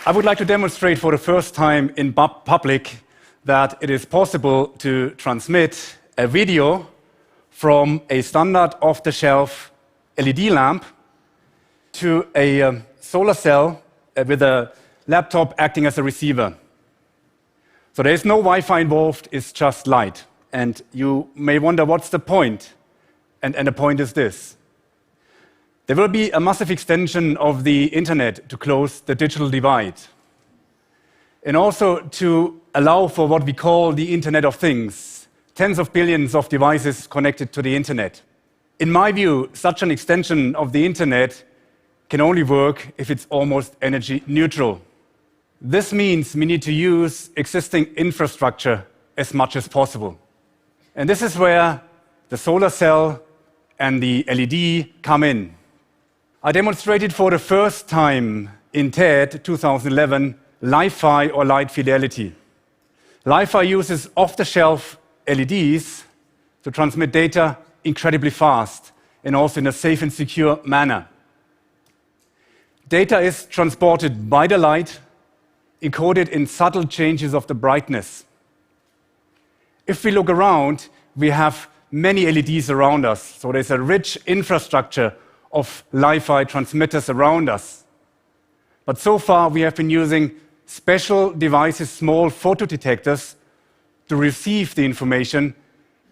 I would like to demonstrate for the first time in public that it is possible to transmit a video from a standard off-the-shelf LED lamp to a solar cell with a laptop acting as a receiver. So there is no Wi-Fi involved, it's just light. And you may wonder, what's the point? And the point is this. There will be a massive extension of the internet to close the digital divide. And also to allow for what we call the Internet of Things, tens of billions of devices connected to the internet. In my view, such an extension of the internet can only work if it's almost energy neutral. This means we need to use existing infrastructure as much as possible. And this is where the solar cell and the LED come in. I demonstrated for the first time in TED 2011 Li-Fi or light fidelity. Li-Fi uses off-the-shelf LEDs to transmit data incredibly fast and also in a safe and secure manner. Data is transported by the light, encoded in subtle changes of the brightness. If we look around, we have many LEDs around us, so there's a rich infrastructure of Li-Fi transmitters around us. But so far, we have been using special devices, small photodetectors, to receive the information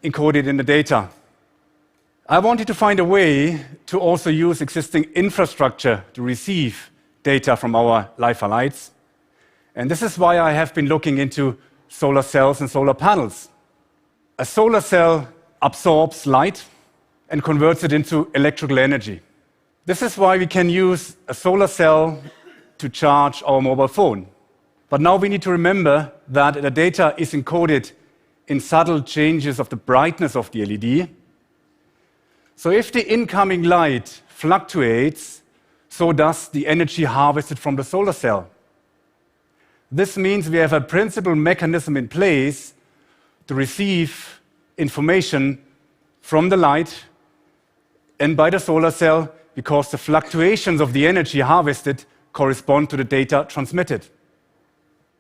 encoded in the data. I wanted to find a way to also use existing infrastructure to receive data from our Li-Fi lights. And this is why I have been looking into solar cells and solar panels. A solar cell absorbs light and converts it into electrical energy. This is why we can use a solar cell to charge our mobile phone. But now we need to remember that the data is encoded in subtle changes of the brightness of the LED. So if the incoming light fluctuates, so does the energy harvested from the solar cell. This means we have a principal mechanism in place to receive information from the light and by the solar cell, because the fluctuations of the energy harvested correspond to the data transmitted.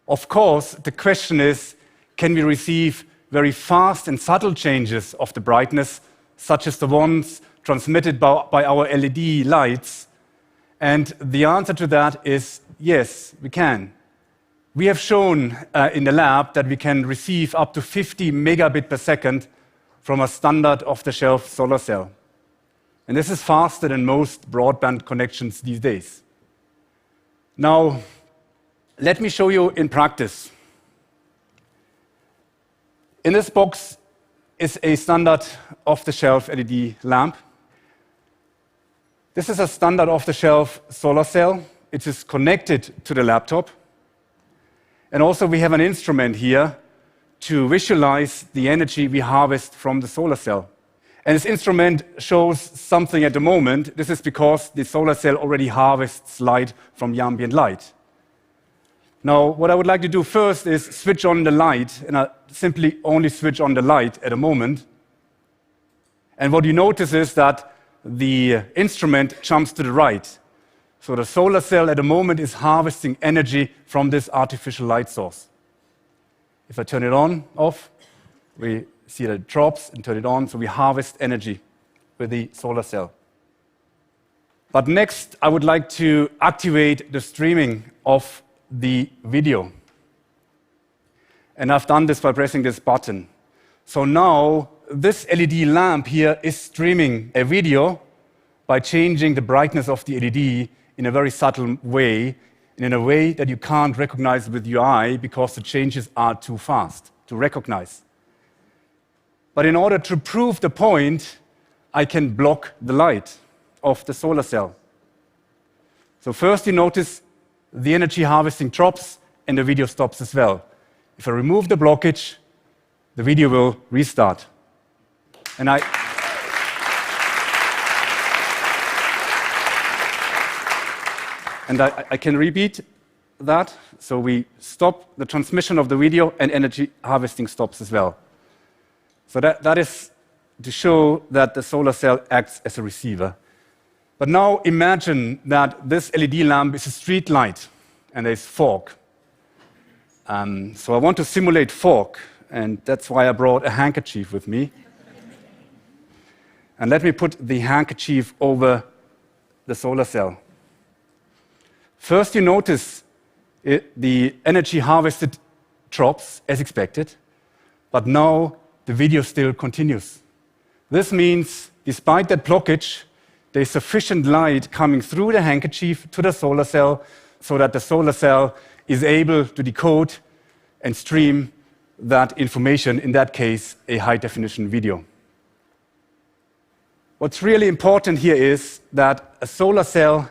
Of course, the question is, can we receive very fast and subtle changes of the brightness, such as the ones transmitted by our LED lights? And the answer to that is yes, we can. We have shown in the lab that we can receive up to 50 megabit per second from a standard off-the-shelf solar cell. And this is faster than most broadband connections these days. Now, let me show you in practice. In this box is a standard off-the-shelf LED lamp. This is a standard off-the-shelf solar cell. It is connected to the laptop. And also we have an instrument here to visualize the energy we harvest from the solar cell. And this instrument shows something at the moment. This is because the solar cell already harvests light from the ambient light. Now, what I would like to do first is switch on the light, and I simply only switch on the light at the moment. And what you notice is that the instrument jumps to the right. So the solar cell at the moment is harvesting energy from this artificial light source. If I turn it on, off, we see that it drops, and turn it on, so we harvest energy with the solar cell. But next, I would like to activate the streaming of the video. And I've done this by pressing this button. So now, this LED lamp here is streaming a video by changing the brightness of the LED in a very subtle way, and in a way that you can't recognize with your eye because the changes are too fast to recognize. But in order to prove the point, I can block the light of the solar cell. So first you notice the energy harvesting drops and the video stops as well. If I remove the blockage, the video will restart. And I can repeat that. So we stop the transmission of the video and energy harvesting stops as well. So that is to show that the solar cell acts as a receiver. But now imagine that this LED lamp is a street light. and there's fog. So I want to simulate fog, and that's why I brought a handkerchief with me. And let me put the handkerchief over the solar cell. First, you notice the energy harvested drops as expected, but now the video still continues. This means, despite that blockage, there's sufficient light coming through the handkerchief to the solar cell so that the solar cell is able to decode and stream that information, in that case, a high-definition video. What's really important here is that a solar cell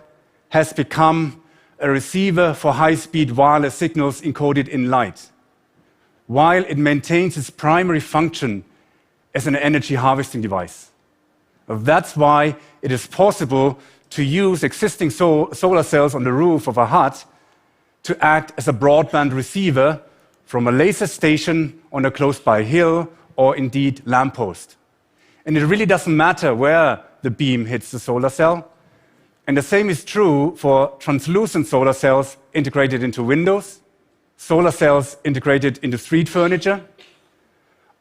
has become a receiver for high-speed wireless signals encoded in light, while it maintains its primary function as an energy harvesting device. That's why it is possible to use existing solar cells on the roof of a hut to act as a broadband receiver from a laser station on a close-by hill or indeed lamppost. And it really doesn't matter where the beam hits the solar cell. And the same is true for translucent solar cells integrated into windows, solar cells integrated into street furniture,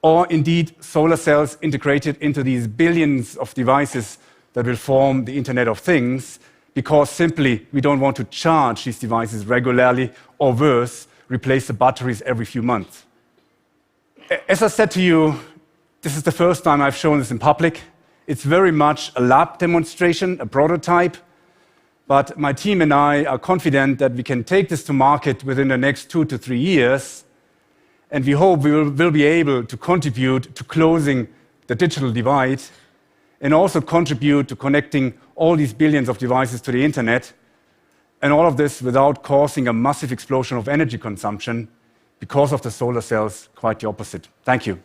or indeed solar cells integrated into these billions of devices that will form the Internet of Things, because simply we don't want to charge these devices regularly, or worse, replace the batteries every few months. As I said to you, this is the first time I've shown this in public. It's very much a lab demonstration, a prototype, but my team and I are confident that we can take this to market within the next 2 to 3 years, and we hope we will be able to contribute to closing the digital divide and also contribute to connecting all these billions of devices to the internet, and all of this without causing a massive explosion of energy consumption. Because of the solar cells, quite the opposite. Thank you.